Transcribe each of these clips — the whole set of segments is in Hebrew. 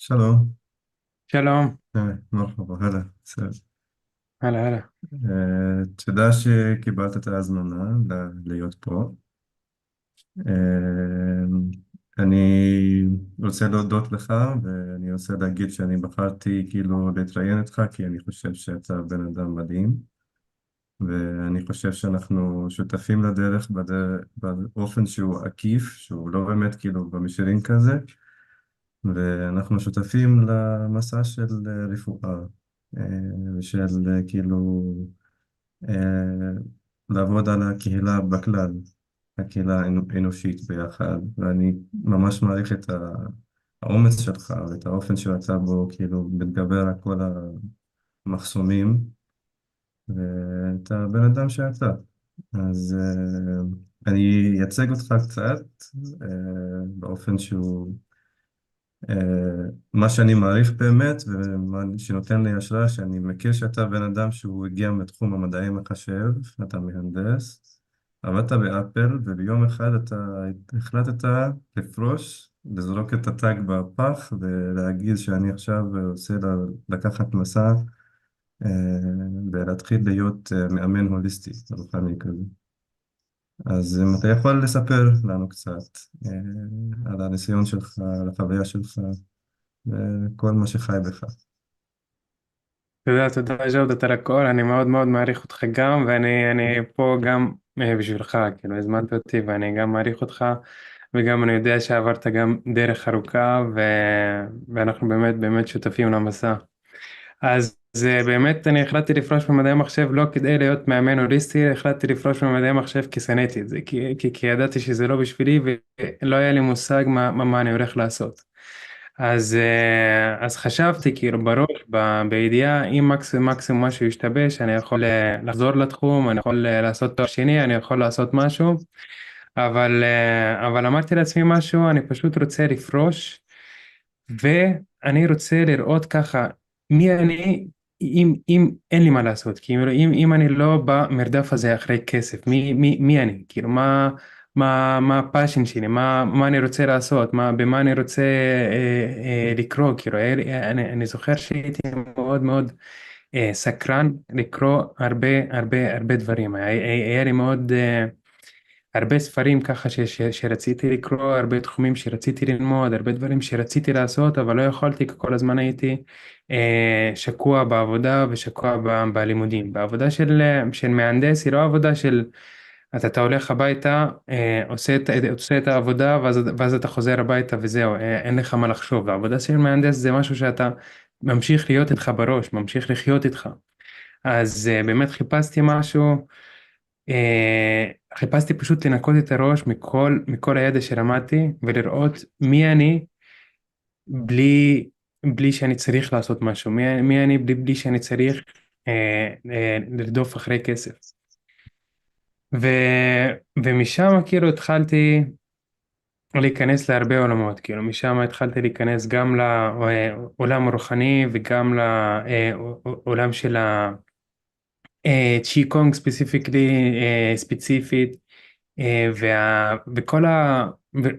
שלום, שלום, מרחבא, הלאה, בסדר. הלאה הלאה. תודה שקיבלת את ההזמנה להיות פה. אה, אני רוצה להודות לך, ואני רוצה להגיד שאני בחרתי כאילו להתראיין איתך, כי אני חושב שאתה בן אדם מדהים, ואני חושב שאנחנו שותפים לדרך באופן שהוא עקיף, שהוא לא באמת כאילו במישרין כזה, ואנחנו שותפים למסע של רפואה, אה, ושל כאילו אה, לעבוד על הקהילה בכלל, הקהילה האנושית ביחד, ואני ממש מעריך את האומץ שלך ואת האופן שאתה בו כאילו מתגבר על כל המחסומים, ואתה בן אדם שאתה. אז אני אייצג אותך קצת באופן שהוא אה, מה שאני מעריך באמת ומה שנותן לי השראה, שאני מכיר שאתה בן אדם שהוא הגיע מתחום המדעי המחשב, אתה מהנדס, עבדת באפל, וביום אחד אתה החלטת לפרוש, לזרוק את הטאג בפח ולהגיד שאני עכשיו רוצה לקחת מסע אה, ולהתחיל להיות מאמן הוליסטי, רוחני כזה. אז אם אתה יכול לספר לנו קצת על הניסיון שלך, על החוויה שלך, וכל מה שחי בך. תודה, תודה ג'ודת על הכל, אני מאוד מאוד מעריך אותך גם, ואני פה גם בשבילך, כאילו הזמנת אותי ואני גם מעריך אותך, וגם אני יודע שעברת גם דרך ארוכה, ואנחנו באמת באמת שותפים למסע. אז באמת אני החלטתי לפרוש ממדעי המחשב לא כדי להיות מאמן הוליסטי, החלטתי לפרוש ממדעי המחשב כי שנאתי את זה, כי ידעתי שזה לא בשבילי ולא היה לי מושג מה אני הולך לעשות. אז חשבתי כאילו בראש, בידיעה, אם מקסימום משהו ישתבש, אני יכול לחזור לתחום, אני יכול לעשות תואר שני, אני יכול לעשות משהו, אבל אמרתי לעצמי משהו, אני פשוט רוצה לפרוש, ואני רוצה לראות ככה, מי אני, אם אין לי מה לעשות, כאילו אם אני לא במרדף הזה אחרי כסף, מי אני, כאילו מה הפאשן שלי, מה אני רוצה לעשות, במה אני רוצה לקרוא, כאילו אני זוכר שהייתי מאוד מאוד סקרן לקרוא הרבה דברים, היה לי מאוד הרבה ספרים ככה שרציתי לקרוא, הרבה תחומים שרציתי ללמוד, הרבה דברים שרציתי לעשות, אבל לא יכולתי, כי כל הזמן הייתי שקוע בעבודה ושקוע בלימודים. בעבודה של מהנדס היא לא עבודה של אתה הולך הביתה, עושה את העבודה, ואז אתה חוזר הביתה וזהו, אין לך מה לחשוב. העבודה של מהנדס זה משהו שאתה ממשיך להיות איתך בראש, ממשיך לחיות איתך. אז באמת חיפשתי משהו. חיפשתי פשוט לנקות את הראש מכל הידע שלמדתי ולראות מי אני בלי, בלי שאני צריך לעשות משהו, מי אני בלי שאני צריך לרדוף אחרי כסף. ו, ומשם כאילו התחלתי להיכנס להרבה עולמות, כאילו משם התחלתי להיכנס גם לעולם הרוחני וגם לעולם של צ'י קונג ספציפית,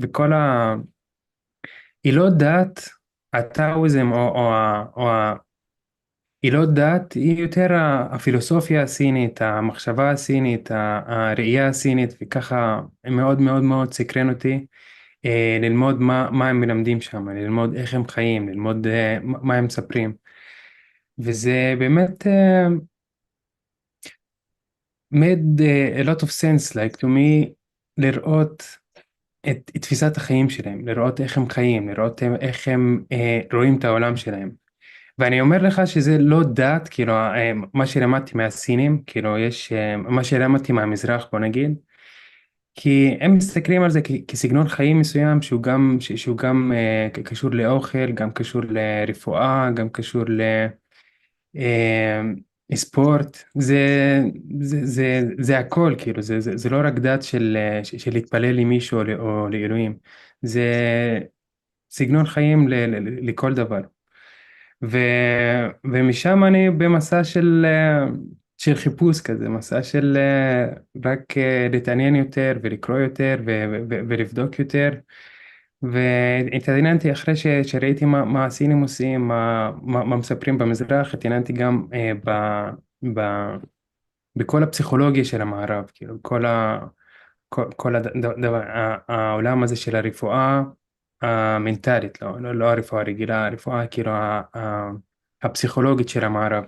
וכל העילות דת, הטאואיזם העילות דת היא יותר הפילוסופיה הסינית, המחשבה הסינית, הראייה הסינית, וככה מאוד מאוד מאוד סקרן אותי ללמוד מה הם מלמדים שם, ללמוד איך הם חיים, ללמוד מה הם מספרים. וזה באמת made a lot of sense like to me לראות את תפיסת החיים שלהם, לראות איך הם חיים, לראות איך הם רואים את העולם שלהם. ואני אומר לך שזה לא דת, כאילו מה שלמדתי מהסינים, כאילו יש מה שלמדתי מהמזרח בוא נגיד, כי הם מסתכלים על זה כסגנון חיים מסוים שהוא גם קשור לאוכל, גם קשור לרפואה, גם קשור ספורט, זה הכל, כאילו, זה לא רק דת של להתפלל למישהו או לאלוהים, זה סגנון חיים לכל דבר. ו, ומשם אני במסע של חיפוש כזה, מסע של רק להתעניין יותר ולקרוא יותר ולבדוק יותר, והתעניינתי אחרי שראיתי מה הסינים עושים, מה מספרים במזרח, התעניינתי גם ב, בכל הפסיכולוגיה של המערב, כאילו כל העולם הזה של הרפואה המנטלית, לא הרפואה הרגילה, הרפואה כאילו הפסיכולוגית של המערב.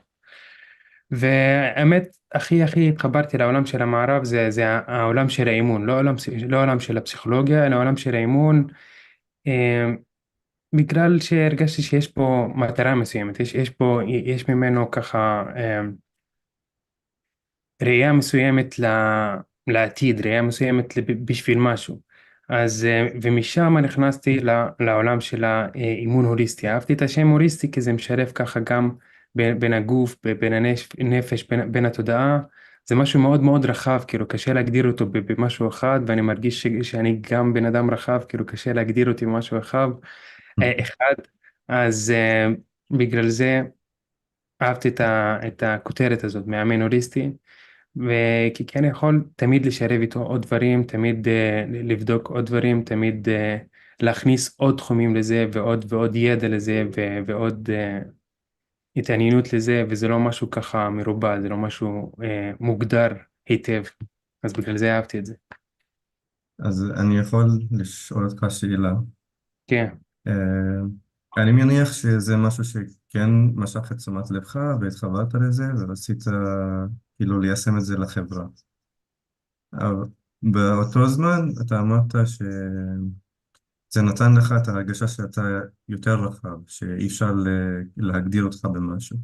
והאמת, הכי התחברתי לעולם של המערב זה העולם של האימון, לא העולם של הפסיכולוגיה, אלא העולם של האימון, אה, בגלל שהרגשתי שיש פה מטרה מסוימת, יש ממנו ככה ראייה מסוימת לעתיד, ראייה מסוימת בשביל משהו. אז, ומשם נכנסתי לעולם של האימון הוליסטי. אהבתי את השם הוליסטי כי זה משלב ככה גם בין הגוף, בין הנפש, בין התודעה. זה משהו מאוד מאוד רחב, כאילו קשה להגדיר אותו במשהו אחד, ואני מרגיש שאני גם בן אדם רחב, כאילו קשה להגדיר אותי במשהו אחד. אז בגלל זה אהבתי את הכותרת הזאת, מאמן הוליסטי. וכי כן יכול תמיד לשלב איתו עוד דברים, תמיד לבדוק עוד דברים, תמיד להכניס עוד תחומים לזה ועוד ועוד ידע לזה ועוד התעניינות לזה, וזה לא משהו ככה מרובע, זה לא משהו מוגדר היטב, אז בגלל זה אהבתי את זה. אז אני יכול לשאול אותך שאלה. כן, אה, אני מניח שזה משהו שכן משך את תשומת לבך והתחברת לזה ורצית כאילו ליישם את זה לחברה. אבל באותו זמן אתה אמרת שזה נתן לך את ההרגשה שאתה יותר רחב, שאי אפשר להגדיר אותך במשהו.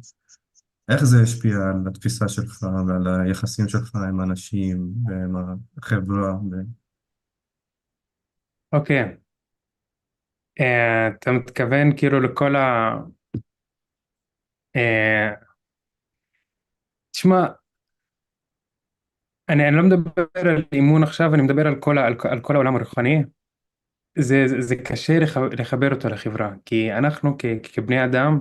איך זה השפיע על התפיסה שלך ועל היחסים שלך עם אנשים ועם החברה? אוקיי. אתה מתכוון כאילו לכל אה, תשמע, אני לא מדבר על אימון עכשיו, אני מדבר על כל העולם הרוחני. זה קשה לחבר אותו לחברה, כי אנחנו כבני אדם,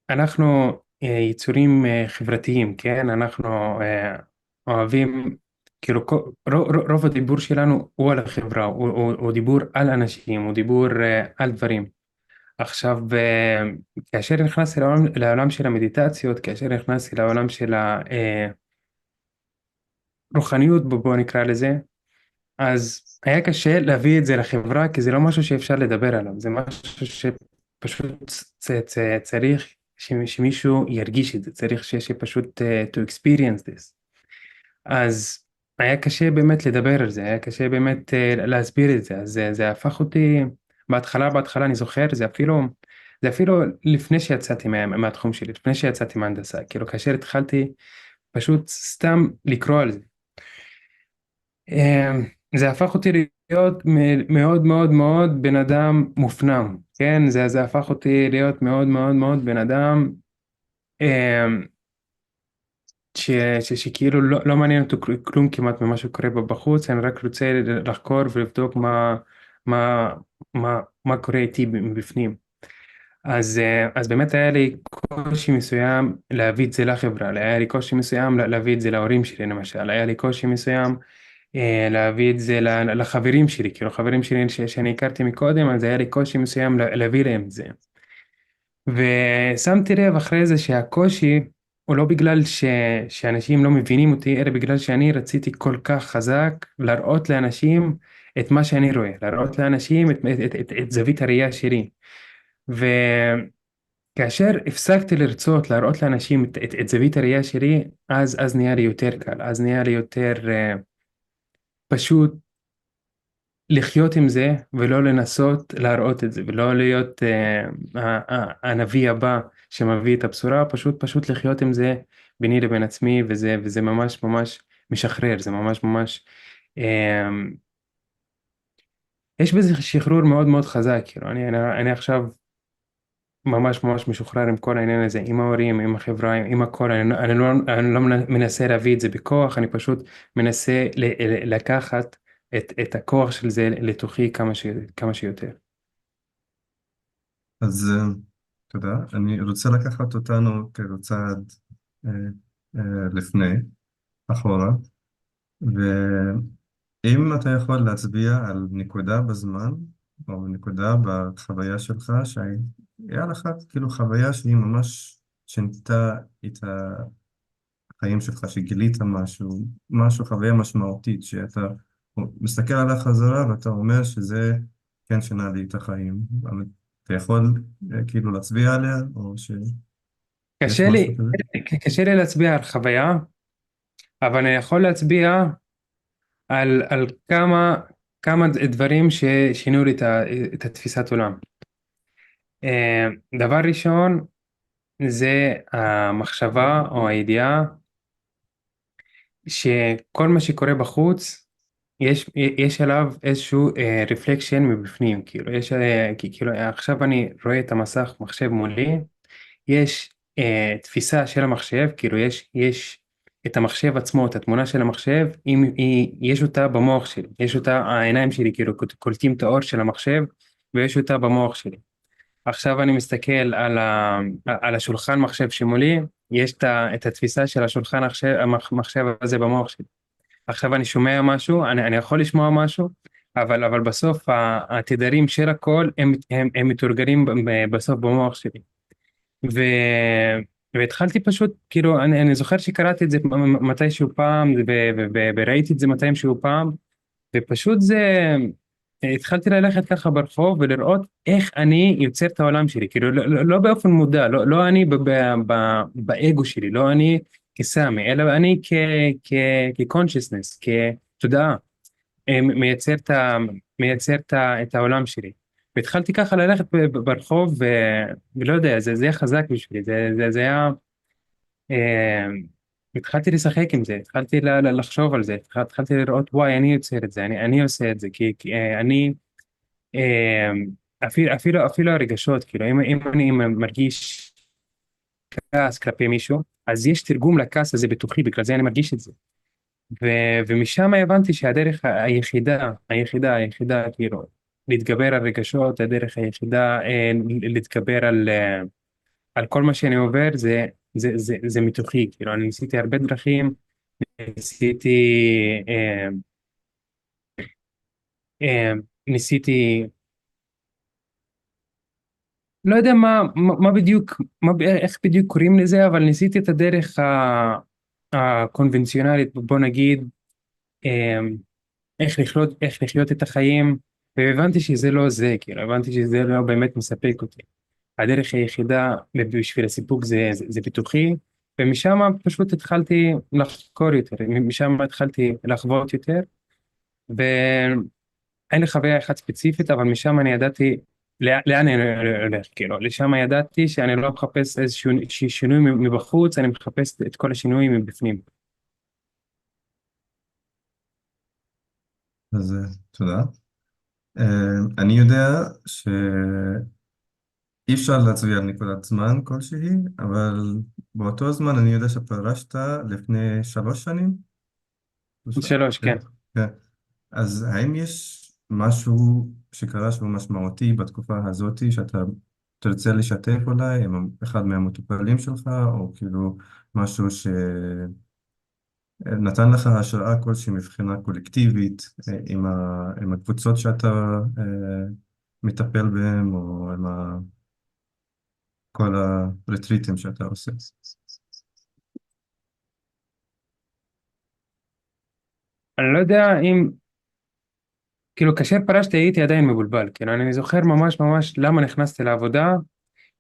אנחנו יצורים חברתיים, כן? אנחנו אוהבים, כאילו רוב הדיבור שלנו הוא על החברה, הוא דיבור על אנשים, הוא דיבור על דברים. עכשיו, כאשר נכנסתי לעולם של המדיטציות, כאשר נכנסתי לעולם של הרוחניות, בוא נקרא לזה, אז היה קשה להביא את זה לחברה, כי זה לא משהו שאפשר לדבר עליו, זה משהו שפשוט צריך שמישהו ירגיש את זה, צריך שפשוט to experience this. אז היה קשה באמת לדבר על זה, היה קשה באמת להסביר את זה, אז זה הפך אותי, בהתחלה אני זוכר, זה אפילו לפני שיצאתי מהתחום שלי, לפני שיצאתי מהנדסה, כאילו כאשר התחלתי פשוט סתם לקרוא על זה. זה הפך אותי להיות מאוד מאוד מאוד בן אדם מופנם, כן? זה הפך אותי להיות מאוד מאוד מאוד בן אדם אמ, שכאילו לא מעניין אותו כלום כמעט ממה שקורה בחוץ, אני רק רוצה לחקור ולבדוק מה, מה קורה איתי מבפנים. אז באמת היה לי קושי מסוים להביא את זה לחברה, היה לי קושי מסוים להביא את זה להורים שלי למשל, היה לי קושי מסוים להביא את זה לחברים שלי, כאילו חברים שלי שאני הכרתי מקודם, אז היה לי קושי מסוים להביא להם את זה. ושמתי לב אחרי זה שהקושי הוא לא בגלל שאנשים לא מבינים אותי, אלא בגלל שאני רציתי כל כך חזק להראות לאנשים את מה שאני רואה, להראות לאנשים את זווית הראייה שלי. וכאשר הפסקתי לרצות להראות לאנשים את זווית הראייה שלי, אז נהיה לי יותר קל, אז נהיה לי יותר פשוט לחיות עם זה ולא לנסות להראות את זה ולא להיות הנביא הבא שמביא את הבשורה, פשוט לחיות עם זה ביני לבין עצמי, וזה ממש ממש משחרר, זה ממש ממש אה, יש בזה שחרור מאוד מאוד חזק, כאילו אני עכשיו ממש ממש משוחרר עם כל העניין הזה, עם ההורים, עם החברה, עם הכל, אני לא מנסה להביא את זה בכוח, אני פשוט מנסה לקחת את הכוח של זה לתוכי כמה שיותר. אז תודה. אני רוצה לקחת אותנו כאילו צעד אה, לפני, אחורה, אם אתה יכול להצביע על נקודה בזמן, או נקודה בחוויה שלך, שהיה לך כאילו חוויה שהיא ממש שינתה את החיים שלך, שגילית משהו, חוויה משמעותית, שאתה מסתכל עליה חזרה ואתה אומר שזה כן שינה לי את החיים. אבל אתה יכול כאילו להצביע עליה, או שיש קשה משהו לי, כזה? קשה לי להצביע על חוויה, אבל אני יכול להצביע על כמה דברים ששינו לי את התפיסת עולם. דבר ראשון, זה המחשבה או הידיעה שכל מה שקורה בחוץ, יש עליו איזשהו רפלקשן מבפנים, כאילו, כאילו, עכשיו אני רואה את המסך מחשב מולי, יש תפיסה של המחשב, כאילו יש את המחשב עצמו, את התמונה של המחשב, יש אותה במוח שלי, יש אותה, העיניים שלי כאילו קולטים את האור של המחשב, ויש אותה במוח שלי. עכשיו אני מסתכל על השולחן מחשב שמולי, יש את התפיסה של השולחן המחשב הזה במוח שלי. עכשיו אני שומע משהו, אני יכול לשמוע משהו, אבל בסוף התדרים של הכל הם מתורגלים בסוף במוח שלי. ו... והתחלתי פשוט, כאילו, אני זוכר שקראתי את זה מתישהו פעם, וראיתי את זה מתישהו פעם, ופשוט התחלתי ללכת ככה ברחוב ולראות איך אני יוצר את העולם שלי, כאילו, לא באופן מודע, לא אני באגו שלי, לא אני כסמי, אלא אני כ-consciousness, כתודעה, מייצר את העולם שלי. והתחלתי ככה ללכת ברחוב, ולא יודע, זה היה חזק בשבילי, זה היה, אה, התחלתי לשחק עם זה, התחלתי לחשוב על זה, התחלתי לראות, וואי, אני יוצר את זה, אני עושה את זה, כי אני, אה, אפילו הרגשות, כאילו, אם אני מרגיש כעס כלפי מישהו, אז יש תרגום לכעס הזה בתוכי, בגלל זה אני מרגיש את זה. ומשם הבנתי שהדרך היחידה, כאילו, להתגבר על רגשות, הדרך היחידה להתגבר על כל מה שאני עובר, זה מתוכי, כאילו, אני ניסיתי הרבה דרכים, ניסיתי, אה, אה, ניסיתי, לא יודע מה בדיוק, איך בדיוק קוראים לזה, אבל ניסיתי את הדרך הקונבנציונלית, בוא נגיד, אה, איך לחיות את החיים, והבנתי שזה לא זה, כאילו, הבנתי שזה לא באמת מספק אותי. הדרך היחידה בשביל הסיפוק זה פיתוחי, ומשם פשוט התחלתי לחקור יותר, משם התחלתי לחוות יותר, ואין לי חוויה אחת ספציפית, אבל משם אני ידעתי לאן אני הולך, כאילו, לשם ידעתי שאני לא מחפש איזשהו שינוי מבחוץ, אני מחפש את כל השינויים מבפנים. אז תודה. אני יודע שאי אפשר להצביע על נקודת זמן כלשהי, אבל באותו זמן אני יודע שפרשת לפני 3 שנים. שלוש, כן. כן. כן. אז האם יש משהו שקרה שהוא משמעותי בתקופה הזאת שאתה תרצה לשתף אולי עם אחד מהמטופלים שלך, או כאילו משהו שנתן לך השראה כלשהי מבחינה קולקטיבית, עם הקבוצות שאתה אה, מטפל בהם, או עם כל הרטריטים שאתה עושה? אני לא יודע אם, כאילו, כאשר פרשתי הייתי עדיין מבולבל, כאילו, אני זוכר ממש למה נכנסתי לעבודה,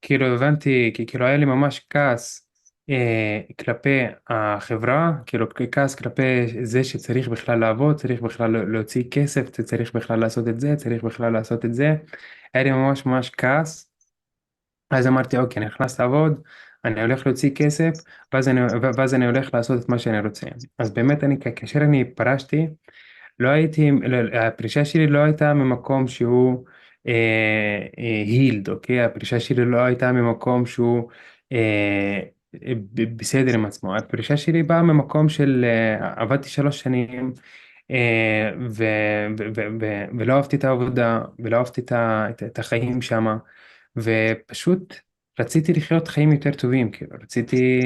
כאילו הבנתי, כאילו היה לי ממש כעס כלפי החברה, כאילו כעס כלפי זה שצריך בכלל לעבוד, צריך בכלל להוציא כסף, צריך בכלל לעשות את זה, צריך בכלל לעשות את זה, היה לי ממש כעס, אז אמרתי אוקיי, אני נכנס לעבוד, אני הולך להוציא כסף, ואז אני הולך לעשות את מה שאני רוצה. אז באמת כאשר אני פרשתי, לא הייתי, הפרישה שלי לא הייתה ממקום שהוא הילד, אוקיי? הפרישה שלי לא הייתה ממקום שהוא בסדר עם עצמו. הפרישה שלי באה ממקום של עבדתי 3 שנים ולא אהבתי את העבודה ולא אהבתי את החיים שם, ופשוט רציתי לחיות חיים יותר טובים, כאילו, רציתי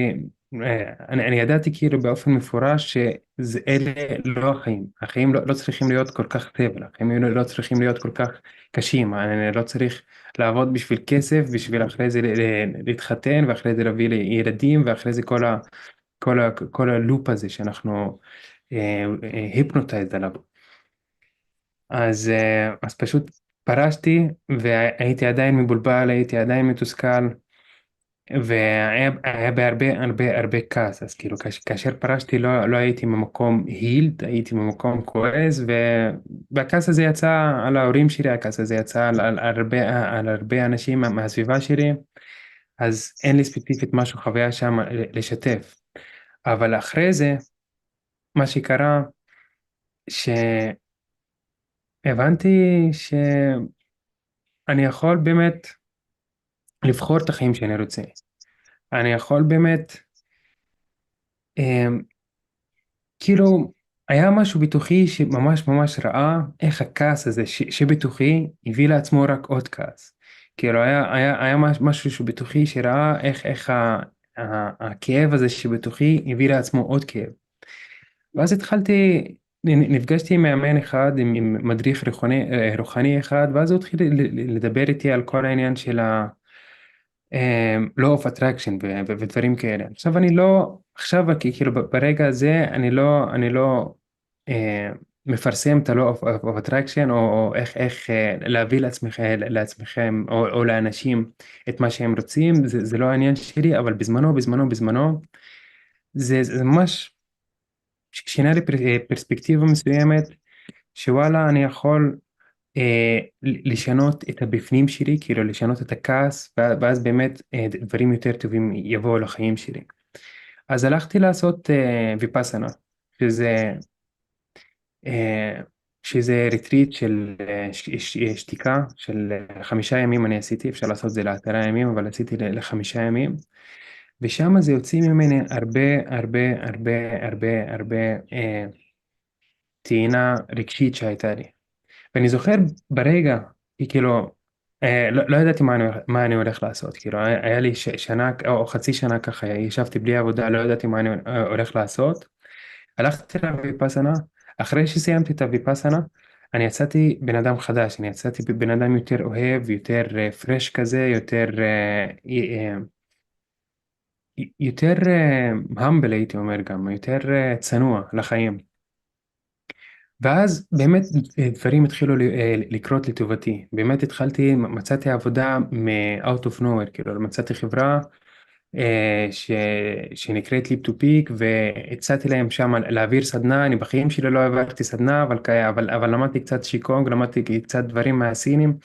אני ידעתי כאילו באופן מפורש שאלה לא החיים. החיים לא צריכים להיות כל כך סבל, החיים לא צריכים להיות כל כך קשים. אני לא צריך לעבוד בשביל כסף, בשביל אחרי זה להתחתן, ואחרי זה להביא לי ילדים, ואחרי זה כל הלופ הזה שאנחנו היפנוטייזד עליו. אז פשוט פרשתי, והייתי עדיין מבולבל, הייתי עדיין מתוסכל. והיה בהרבה הרבה הרבה כעס. אז כאילו כאשר פרשתי לא הייתי במקום הילד, הייתי במקום כועס, והכעס הזה יצא על ההורים שלי, הכעס הזה יצא על הרבה אנשים מהסביבה שלי. אז אין לי ספציפית משהו, חוויה שם לשתף. אבל אחרי זה מה שקרה, שהבנתי שאני יכול באמת לבחור את החיים שאני רוצה. אני יכול באמת, כאילו, היה משהו בתוכי שממש ממש ראה איך הכעס הזה שבתוכי הביא לעצמו רק עוד כעס. כאילו, היה משהו שבתוכי שראה איך הכאב הזה שבתוכי הביא לעצמו עוד כאב. ואז התחלתי, נפגשתי עם מאמן אחד, עם מדריך רוחני אחד, ואז הוא התחיל לדבר איתי על כל העניין של law of attraction ודברים כאלה. עכשיו אני לא, עכשיו כאילו ברגע הזה אני לא מפרסם את ה-law of attraction, או איך להביא לעצמכם או לאנשים את מה שהם רוצים. זה לא העניין שלי, אבל בזמנו זה ממש שינה לי פרספקטיבה מסוימת, שוואלה אני יכול לשנות את הבפנים שלי, כאילו לשנות את הכעס, ואז באמת דברים יותר טובים יבואו לחיים שלי. אז הלכתי לעשות ויפאסנה, שזה, אה, שזה ריטריט של שתיקה, של 5 ימים אני עשיתי. אפשר לעשות את זה ל10 ימים, אבל עשיתי ל5 ימים, ושם זה יוצאים ממני הרבה הרבה הרבה הרבה הרבה טעינה רגשית שהייתה לי. ואני זוכר ברגע, כי כאילו, לא ידעתי מה אני הולך לעשות. כאילו, היה לי שנה או חצי שנה ככה, ישבתי בלי עבודה, לא ידעתי מה אני הולך לעשות. הלכתי לויפאסנה. אחרי שסיימתי את הויפאסנה, אני יצאתי בן אדם חדש, אני יצאתי בן אדם יותר אוהב, יותר פרש כזה, יותר המבל, הייתי אומר, גם יותר צנוע לחיים. ואז באמת דברים התחילו לקרות לטובתי. באמת מצאתי עבודה מ-out of nowhere, כאילו מצאתי חברה ש... שנקראת ליפ טו פיק, והצעתי להם שם להעביר סדנה. אני בחיים שלי לא העברתי סדנה, אבל למדתי קצת שיקונג, למדתי קצת דברים מהסינים,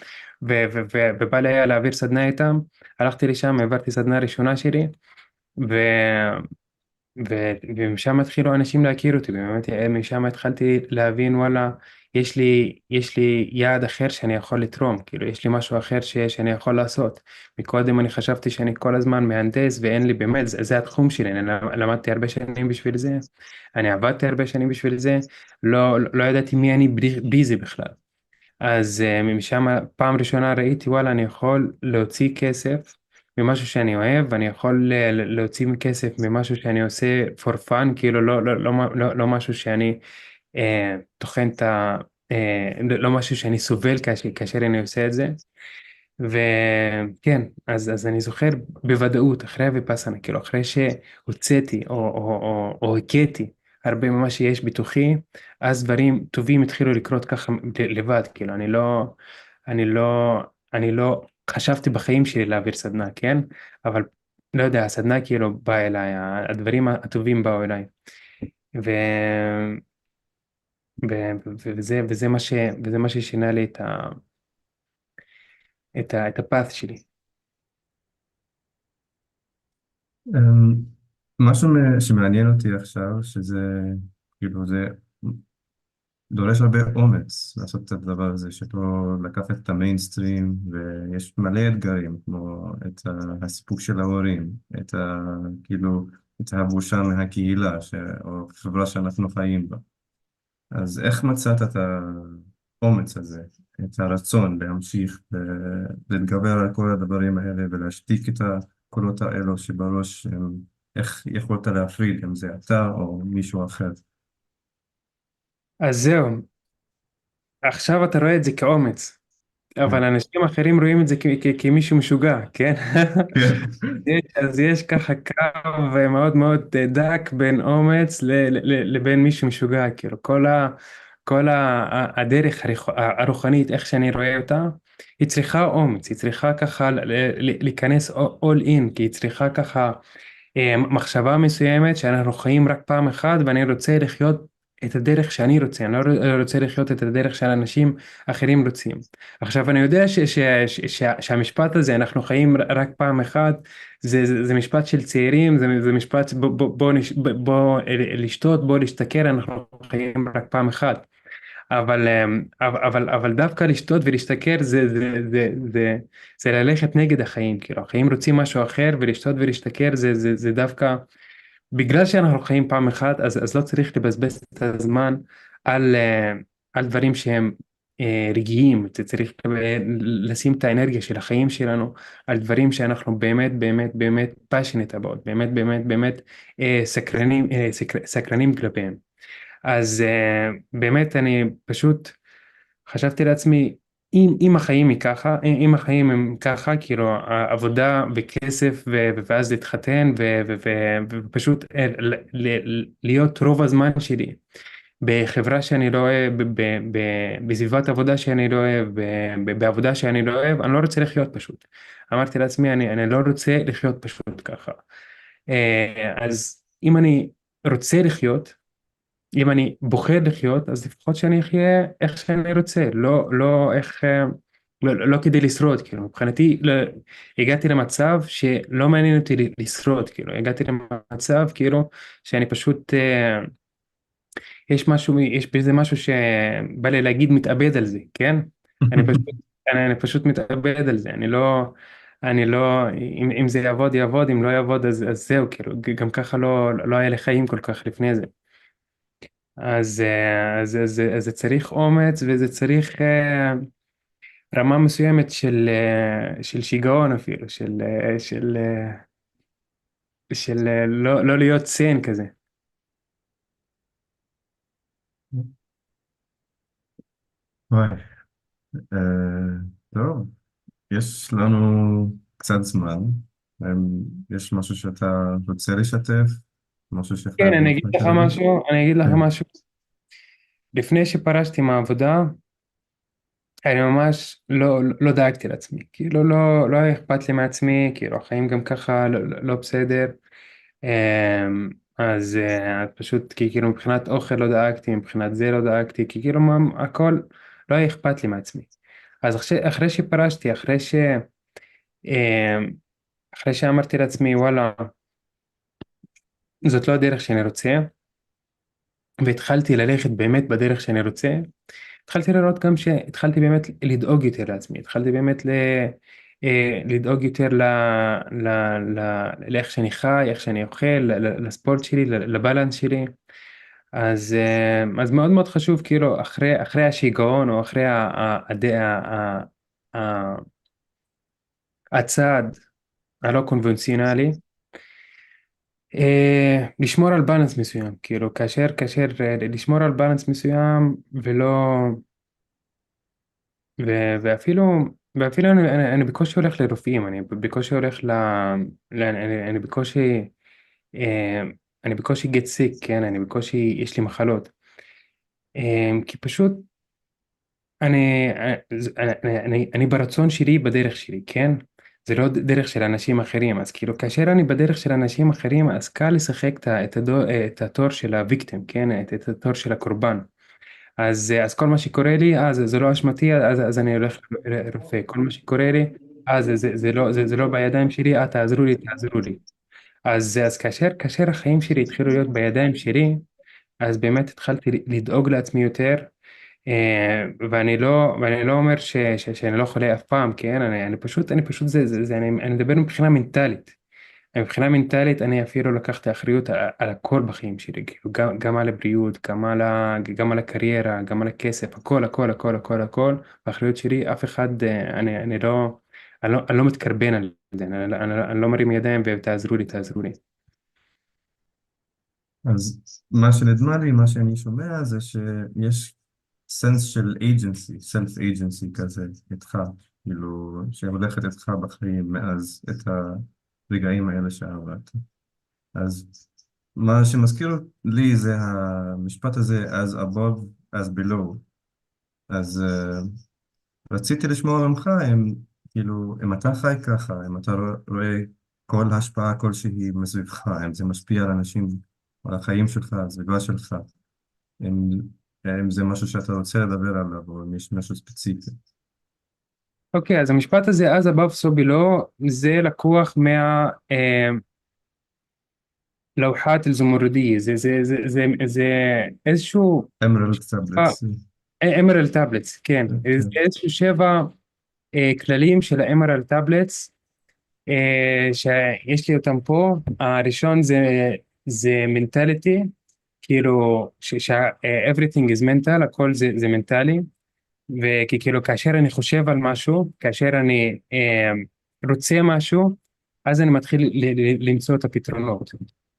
ובא לי היה להעביר סדנה איתם. הלכתי לשם, העברתי סדנה ראשונה שלי, ו... ומשם התחילו אנשים להכיר אותי. באמת משם התחלתי להבין, וואלה, יש לי יעד אחר שאני יכול לתרום, כאילו יש לי משהו אחר שאני יכול לעשות. מקודם אני חשבתי שאני כל הזמן מהנדס, ואין לי באמת, זה התחום שלי. אני למדתי הרבה שנים בשביל זה, אני עבדתי הרבה שנים בשביל זה, לא ידעתי מי אני בלי זה בכלל. אז משם פעם ראשונה ראיתי, וואלה, אני יכול להוציא כסף ממשהו שאני אוהב, ואני יכול להוציא כסף ממשהו שאני עושה for fun, כאילו לא משהו שאני טוחן לא משהו שאני סובל כאשר אני עושה את זה. וכן, אז אני זוכר בוודאות אחרי הוויפאסנה, כאילו אחרי שהוצאתי או הכיתי הרבה ממה שיש בתוכי, אז דברים טובים התחילו לקרות ככה לבד. כאילו אני לא אני לא חשבתי בחיים שלי להעביר סדנה, כן? אבל לא יודע, הסדנה כאילו באה אליי, הדברים הטובים באו אליי. ו... וזה מה ששינה לי את הפאth שלי. אמ, משהו שמעניין אותי עכשיו, שזה כאילו זה דורש הרבה אומץ לעשות את הדבר הזה, שלא לקחת את המיינסטרים, ויש מלא אתגרים, כמו הסיפוק של ההורים, כאילו, את הבושה מהקהילה, או החברה שאנחנו חיים בה. אז איך מצאת את האומץ הזה, את הרצון להמשיך ולהתגבר על כל הדברים האלה ולהשתיק את הקולות האלו שבראש, איך יכולת להפריד אם זה אתה או מישהו אחר? אז זהו, עכשיו אתה רואה את זה כאומץ, כן. אבל אנשים אחרים רואים את זה כמישהו משוגע, כן? כן. אז יש ככה קו מאוד מאוד דק בין אומץ לבין מישהו משוגע, כאילו הדרך הרוחנית, איך שאני רואה אותה, היא צריכה אומץ, היא צריכה ככה להיכנס all in, כי היא צריכה ככה מחשבה מסוימת שאנחנו חיים רק פעם אחת, ואני רוצה לחיות את הדרך שאני רוצה, אני לא רוצה לחיות את הדרך שאנשים אחרים רוצים. עכשיו אני יודע שהמשפט הזה, אנחנו חיים רק פעם אחת, זה משפט של צעירים, זה משפט בוא לשתות, בוא להשתכר, אנחנו חיים רק פעם אחת. אבל דווקא לשתות ולהשתכר זה ללכת נגד החיים, כאילו החיים רוצים משהו אחר, ולשתות ולהשתכר זה דווקא בגלל שאנחנו חיים פעם אחת, אז לא צריך לבזבז את הזמן על, על דברים שהם רגעיים. אתה צריך לשים את האנרגיה של החיים שלנו על דברים שאנחנו באמת באמת באמת passionate about, באמת באמת באמת סקרנים כלפיהם. אז באמת אני פשוט חשבתי לעצמי, אם החיים היא ככה, אם החיים הם ככה, כאילו עבודה וכסף ואז להתחתן ופשוט להיות רוב הזמן שלי בחברה שאני לא אוהב, בסביבת עבודה שאני לא אוהב, בעבודה שאני לא אוהב, אני לא רוצה לחיות פשוט. אמרתי לעצמי, אני לא רוצה לחיות פשוט ככה. אז אם אני רוצה לחיות, אם אני בוחר לחיות, אז לפחות שאני אחיה איך שאני רוצה, לא איך, לא כדי לשרוד, כאילו, מבחינתי, הגעתי למצב שלא מעניין אותי לשרוד, כאילו, הגעתי למצב, כאילו, שאני פשוט, יש משהו, יש בזה משהו שבא לי להגיד מתאבד על זה, כן? אני פשוט, אני פשוט מתאבד על זה, אני לא, אם זה יעבוד, יעבוד, אם לא יעבוד, אז זהו, כאילו, גם ככה לא היה לי חיים כל כך לפני זה. אז זה צריך אומץ, וזה צריך רמה מסוימת של שיגעון אפילו, של לא להיות סיין כזה. וואי, אה, טוב, יש לנו קצת זמן. יש משהו שאתה רוצה לשתף? משהו כן, שחייב אני לך אגיד לך כרגע? משהו, אני אגיד לך כן. משהו. לפני שפרשתי מהעבודה, אני ממש לא דאגתי לעצמי. כאילו לא היה אכפת לי מעצמי, כאילו החיים גם ככה לא בסדר. אז פשוט כאילו מבחינת אוכל לא דאגתי, מבחינת זה לא דאגתי, כי כאילו הכל לא היה אכפת לי מעצמי. אז אחרי שפרשתי, אמ, אחרי שאמרתי לעצמי וואלה, זאת לא הדרך שאני רוצה, והתחלתי ללכת באמת בדרך שאני רוצה, התחלתי לראות גם שהתחלתי באמת לדאוג יותר לעצמי, התחלתי באמת לדאוג יותר ל, לאיך שאני חי, איך שאני אוכל, לספורט שלי, לבלנס שלי. אז מאוד מאוד חשוב, כאילו, אחרי השיגעון, או אחרי ה- הצעד הלא קונבנציונלי, לשמור על בלנס מסוים, כאילו, כאשר לשמור על בלנס מסוים, ואפילו אני בקושי הולך לרופאים, אני בקושי הולך אני בקושי, אה, אני בקושי get sick, כן, אני בקושי, יש לי מחלות. כי פשוט אני ברצון שלי, בדרך שלי, כן? זה לא דרך של אנשים אחרים, אז כאילו כאשר אני בדרך של אנשים אחרים, אז קל לשחק את התור של הוויקטים, כן? את התור של הקורבן. אז כל מה שקורה לי, זה לא אשמתי, אז אני הולך לרופא. כל מה שקורה לי, זה לא בידיים שלי, תעזרו לי, תעזרו לי. אז כאשר החיים שלי התחילו להיות בידיים שלי, אז באמת התחלתי לדאוג לעצמי יותר. ואני לא אומר שאני לא חולה אף פעם, כן? אני פשוט, אני מדבר מבחינה מנטלית. מבחינה מנטלית אני אפילו לקחתי אחריות על הכל בחיים שלי, כאילו גם על הבריאות, גם על הקריירה, גם על הכסף, הכל, הכל, הכל, הכל, הכל, באחריות שלי, אף אחד, אני לא מתקרבן על זה, אני לא מרים ידיים ותעזרו לי, תעזרו לי. אז מה שנדמה לי, מה שאני שומע זה שיש סנס של agency, self agency כזה איתך, כאילו שהולכת איתך בחיים מאז את הרגעים האלה שעברת. אז מה שמזכיר לי זה המשפט הזה as above as below. אז רציתי לשמוע ממך אם כאילו אם אתה חי ככה, אם אתה רואה כל השפעה כלשהי מסביבך, אם זה משפיע על אנשים, על החיים שלך, על הסביבה שלך, אם, אם זה משהו שאתה רוצה לדבר עליו או אם יש משהו ספציפי. אוקיי, אז המשפט הזה, אז above so below, זה לקוח מהלوحات الزمردية. זה איזשהו אמרלד טאבלטס. אמרל טאבלטס, כן, זה כן. איזשהו שבע כללים של האמרל טאבלטס, שיש לי אותם פה. הראשון זה מנטליטי, כאילו everything is mental, הכל זה מנטלי. וכאילו כאשר אני חושב על משהו, כאשר אני רוצה משהו, אז אני מתחיל למצוא את הפתרונות.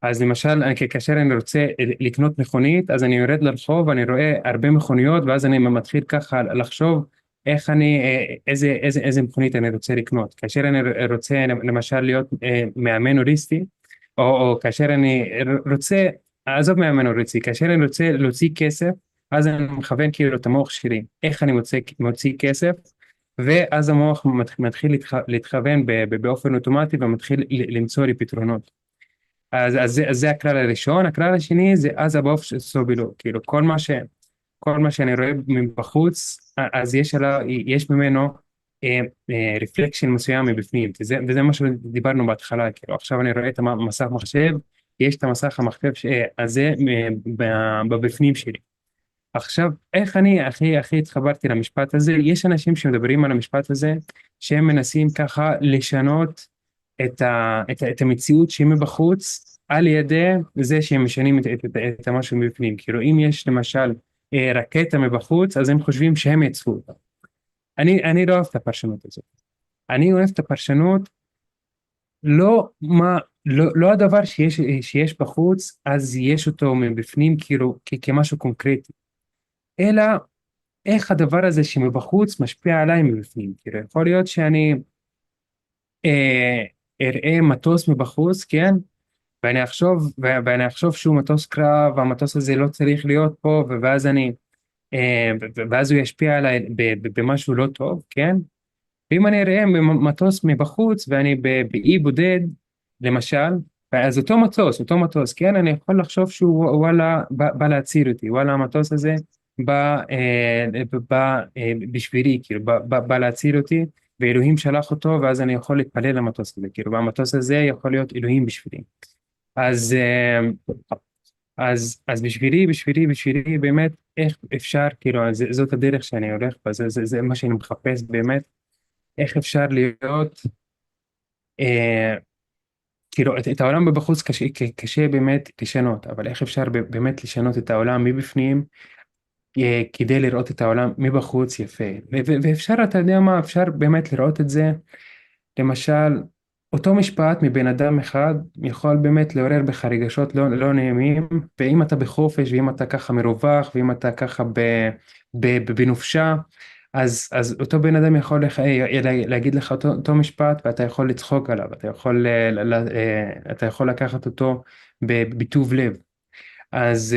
אז למשל, כאשר אני רוצה לקנות מכונית, אז אני יורד לרחוב, אני רואה הרבה מכוניות, ואז אני מתחיל ככה לחשוב איך אני, איזה מכונית אני רוצה לקנות. כאשר אני רוצה למשל להיות מאמן הוליסטי, או כאשר אני רוצה, עזוב מאמן הוליסטי, כאשר אני רוצה להוציא כסף, אז אני מכוון כאילו את המוח שלי, איך אני מוציא כסף, ואז המוח מתחיל להתכוון באופן אוטומטי ומתחיל למצוא לי פתרונות. אז זה הכלל הראשון. הכלל השני זה אז הבוף סובילו, כאילו כל מה שאני רואה מבחוץ, אז יש ממנו רפלקשן מסוים מבפנים, וזה מה שדיברנו בהתחלה. כאילו עכשיו אני רואה את המסך מחשב, יש את המסך המחשב הזה בבפנים שלי. עכשיו, איך אני הכי התחברתי למשפט הזה? יש אנשים שמדברים על המשפט הזה, שהם מנסים ככה לשנות את המציאות שהיא מבחוץ, על ידי זה שהם משנים את המשהו מבפנים. כאילו, אם יש למשל רקטה מבחוץ, אז הם חושבים שהם יצאו אותה. אני לא אוהב את הפרשנות הזאת. אני אוהב את הפרשנות, לא הדבר שיש בחוץ, אז יש אותו מבפנים, כאילו, כמשהו קונקרטי. אלא איך הדבר הזה שמבחוץ משפיע עליי מבפנים. כאילו, יכול להיות שאני אה, אראה מטוס מבחוץ, כן? ואני אחשוב שהוא מטוס קרב, והמטוס הזה לא צריך להיות פה, ואז הוא ישפיע עליי במשהו לא טוב, כן? ואם אני אראה מטוס מבחוץ, ואני באי בודד, למשל, אז אותו מטוס, כן? אני יכול לחשוב שהוא וואלה בא להציל אותי, וואלה המטוס הזה בשבילי, כאילו, בא להציל אותי, ואלוהים שלח אותו, ואז אני יכול להתפלל למטוס הזה, כאילו, והמטוס הזה יכול להיות אלוהים בשבילי. אז, אז בשבילי, באמת, איך אפשר, כאילו, זאת הדרך שאני הולך בה, זה מה שאני מחפש באמת, איך אפשר להיות, אה, כאילו, את העולם מבחוץ קשה באמת לשנות, אבל איך אפשר באמת לשנות את העולם מבפנים, כדי לראות את העולם מבחוץ יפה. ואפשר, אתה יודע מה, אפשר באמת לראות את זה, למשל, אותו משפט מבן אדם אחד יכול באמת לעורר בך רגשות לא נעימים, ואם אתה בחופש, ואם אתה ככה מרווח, ואם אתה ככה בנופשה, אז אותו בן אדם יכול להגיד לך אותו משפט, ואתה יכול לצחוק עליו, אתה יכול לקחת אותו בטוב לב. אז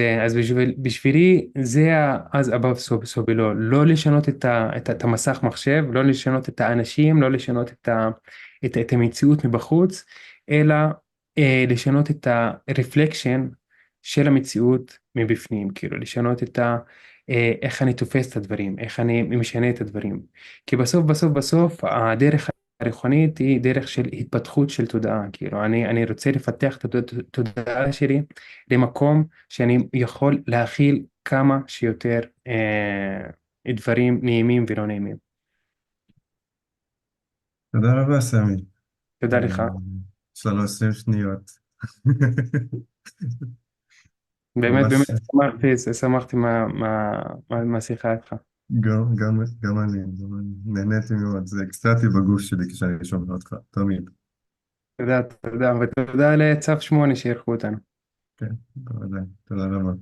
בשבילי זה אז above so below, לא לשנות את המסך מחשב, לא לשנות את האנשים, לא לשנות את המציאות מבחוץ, אלא לשנות את הרפלקשן של המציאות מבפנים, כאילו לשנות איך אני תופס את הדברים, איך אני משנה את הדברים. כי בסוף הדרך הרוחנית היא דרך של התפתחות של תודעה. כאילו אני רוצה לפתח את התודעה שלי למקום שאני יכול להכיל כמה שיותר דברים נעימים ולא נעימים. תודה רבה, סמי. תודה לך. יש לנו 20 שניות. באמת ממש, שמחתי מהשיחה איתך. גם אני נהניתי מאוד, זה אקסטטי בגוף שלי כשאני שומע אותך, תמיד. תודה, ותודה לצו 8 שאירחו אותנו. כן, בוודאי. תודה רבה.